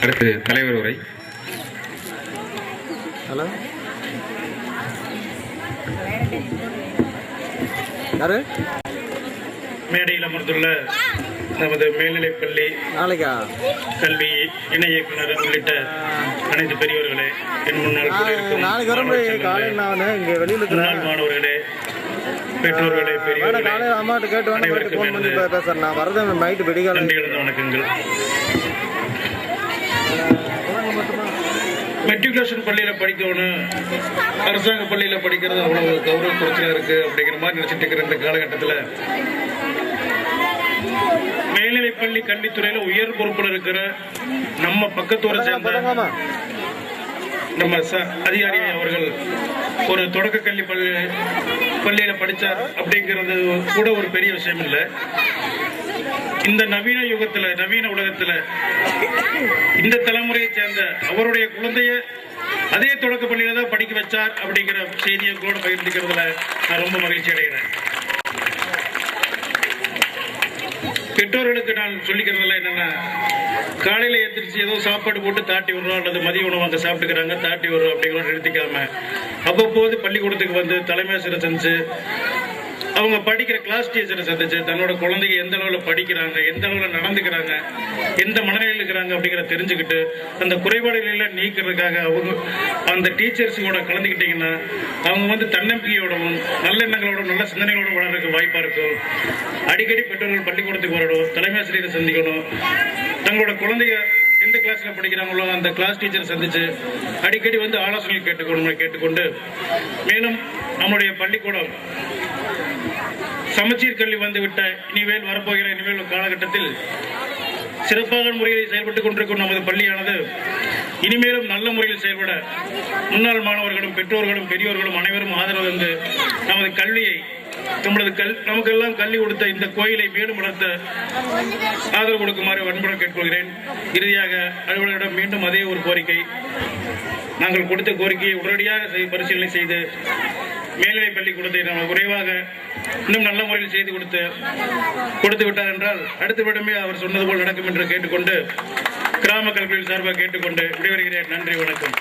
அடுத்து தலைவர் உரை. ஹலோ, யாரு? மேடையில் அமர்ந்துள்ள நமது மேல்நிலைப்பள்ளி நாளைக்கா கல்வி இணை இயக்குனர் உள்ளிட்ட அனைத்து பெரியவர்களே, என் முன்னாள் நாளைக்கு வர காலையில் நான் இங்கே வெளியில் இருக்கிறேன். மாணவர்களே, பெற்றோர்களே, பெரியவர்களே, காலையில் அம்மாட்ட கேட்டு வந்து ஃபோன் பண்ணி பேசுகிறேன். நான் வரது நைட்டு வெடிகாலம். நன்றி கலந்த வணக்கங்கள். மெட்ரிகுலேஷன் பள்ளியில் படிக்கணும், அரசாங்க பள்ளியில் படிக்கிறது அவ்வளவு கௌரவ குறைச்சலாக இருக்குது அப்படிங்கிற மாதிரி நினச்சிட்டு இருக்கிற இந்த காலகட்டத்தில் மேல்நிலைப்பள்ளி கல்வித்துறையில் உயர் பொறுப்பில் இருக்கிற நம்ம பக்கத்தூரை சேர்ந்த நம்ம அதிகாரி அவர்கள் ஒரு தொடக்க கல்வி பள்ளியில் படித்தார் அப்படிங்கிறது கூட ஒரு பெரிய விஷயம் இல்லை. இந்த நவீன யுகத்தில், நவீன உலகத்தில் இந்த தலைமுறையை சேர்ந்த அவருடைய குழந்தைய அதே தொடக்க பள்ளியில தான் படிக்க வச்சார் அப்படிங்கிற செய்தியை கூட பகிர்ந்துக்கிறதுல நான் ரொம்ப மகிழ்ச்சி அடைகிறேன். பெற்றோர்களுக்கு நான் சொல்லிக்கிறதுல என்னன்னா, காலையில் எந்திரிச்சு ஏதோ சாப்பாடு போட்டு தாட்டி விடுறோம் அல்லது மதிய உணவு அங்கே சாப்பிட்டுக்கிறாங்க, தாட்டி விடுறோம் அப்படிங்கிற நிறுத்திக்காம அவ்வப்போது பள்ளிக்கூடத்துக்கு வந்து தலைமையாசிரியரை செஞ்சு அவங்க படிக்கிற கிளாஸ் டீச்சரை சந்திச்சு தன்னோட குழந்தைங்க எந்த அளவில் படிக்கிறாங்க, எந்த அளவில் நடந்துக்கிறாங்க, எந்த மனநிலையில் இருக்கிறாங்க அப்படிங்கிற தெரிஞ்சுக்கிட்டு அந்த குறைபாடுகளை நீக்கிறதுக்காக அவங்க அந்த டீச்சர்ஸுங்களோட கலந்துக்கிட்டீங்கன்னா அவங்க வந்து தன்னம்பிக்கையோடவும் நல்லெண்ணங்களோட நல்ல சிந்தனைகளோட வளர்றதுக்கு வாய்ப்பாக இருக்கும். அடிக்கடி பெற்றோர்கள் பள்ளிக்கூடத்துக்கு வரணும், தலைமையாசிரியரை சந்திக்கணும், தங்களோட குழந்தைய எந்த கிளாஸ்ல படிக்கிறாங்களோ அந்த கிளாஸ் டீச்சரை சந்திச்சு அடிக்கடி வந்து ஆலோசனை கேட்டுக்கொண்டு மேலும் நம்முடைய பள்ளிக்கூடம் சமச்சீர் கல்வி வந்துவிட்ட இனிமேல் வரப்போகிற இனிமேல் காலகட்டத்தில் சிறப்பாக முறையில் செயல்பட்டுக் கொண்டிருக்கும் நமது பள்ளியானது இனிமேலும் நல்ல முறையில் செயல்பட முன்னாள் மாணவர்களும் பெற்றோர்களும் பெரியோர்களும் அனைவரும் ஆதரவு வந்து நமது கல்வியை நமக்கெல்லாம் கல்வி கொடுத்த இந்த கோயிலை மேலும் வளர்த்த ஆதரவு கொடுக்குமாறு வன்புடன் கேட்டுக்கொள்கிறேன். இறுதியாக அலுவலரிடம் மீண்டும் அதே ஒரு கோரிக்கை, நாங்கள் கொடுத்த கோரிக்கையை உடனடியாக பரிசீலனை செய்து மேல்நிலை பள்ளிக்கூடத்தை நம்ம குறைவாக இன்னும் நல்ல முறையில் செய்து கொடுத்து விட்டார் என்றால் அடுத்த விடமே அவர் சொன்னது போல் நடக்கும் என்று கேட்டுக்கொண்டு கிராம கல்வியில் சார்பாக கேட்டுக்கொண்டு விடைபெறுகிறேன். நன்றி, வணக்கம்.